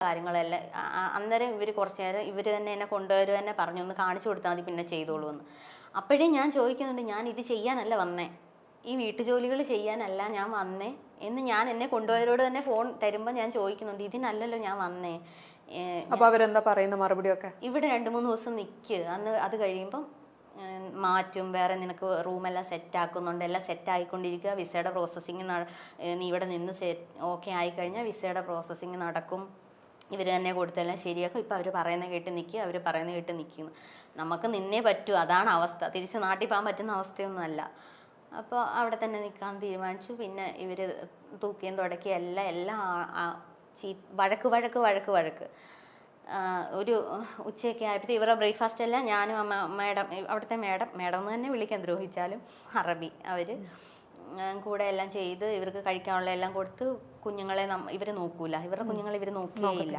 കാര്യങ്ങളെല്ലാം അന്നേരം ഇവർ കുറച്ച് നേരം ഇവർ തന്നെ എന്നെ കൊണ്ടുവരും തന്നെ പറഞ്ഞു ഒന്ന് കാണിച്ചു കൊടുത്താൽ മതി പിന്നെ ചെയ്തോളൂ എന്ന്. അപ്പോഴേ ഞാൻ ചോദിക്കുന്നുണ്ട്, ഞാൻ ഇത് ചെയ്യാനല്ല വന്നേ, ഈ വീട്ടുജോലികൾ ചെയ്യാനല്ല ഞാൻ വന്നേ എന്ന് ഞാൻ എന്നെ കൊണ്ടുപോയവരോട് തന്നെ ഫോൺ തരുമ്പോൾ ഞാൻ ചോദിക്കുന്നുണ്ട്, ഇതിനല്ലല്ലോ ഞാൻ വന്നേ. അപ്പോൾ അവരെന്താ പറയുന്ന മറുപടിയൊക്കെ? ഇവിടെ 2-3 ദിവസം നിൽക്കുക, അന്ന് അത് കഴിയുമ്പം മാറ്റും, വേറെ നിനക്ക് റൂമെല്ലാം സെറ്റ് ആക്കുന്നുണ്ട്, എല്ലാം സെറ്റ് ആയിക്കൊണ്ടിരിക്കുക, വിസയുടെ പ്രോസസ്സിങ് നീ ഇവിടെ നിന്ന് ഓക്കെ ആയിക്കഴിഞ്ഞാൽ വിസയുടെ പ്രോസസ്സിങ് നടക്കും, ഇവർ തന്നെ കൊടുത്തെല്ലാം ശരിയാക്കും. ഇപ്പം അവർ പറയുന്നത് കേട്ട് നിൽക്കുക, അവർ പറയുന്നത് കേട്ട് നിൽക്കുന്നു. നമുക്ക് നിന്നേ പറ്റൂ, അതാണ് അവസ്ഥ. തിരിച്ച് നാട്ടിൽ പോകാൻ പറ്റുന്ന അവസ്ഥയൊന്നും അല്ല. അപ്പോൾ അവിടെ തന്നെ നിൽക്കാൻ തീരുമാനിച്ചു. പിന്നെ ഇവർ തൂക്കിയും തുടക്കിയും എല്ലാം വഴക്ക് ഒരു ഉച്ചയൊക്കെ ആയപ്പോഴത്തെ ഇവരുടെ ബ്രേക്ക്ഫാസ്റ്റ് എല്ലാം ഞാനും മേഡം, അവിടുത്തെ മേഡം എന്ന് തന്നെ വിളിക്കാൻ ദ്രോഹിച്ചാലും അറബി, അവർ കൂടെ എല്ലാം ചെയ്ത് ഇവർക്ക് കഴിക്കാനുള്ള എല്ലാം കൊടുത്ത് കുഞ്ഞുങ്ങളെ ഇവർ നോക്കൂല, ഇവരുടെ കുഞ്ഞുങ്ങളെ ഇവർ നോക്കുകയില്ല.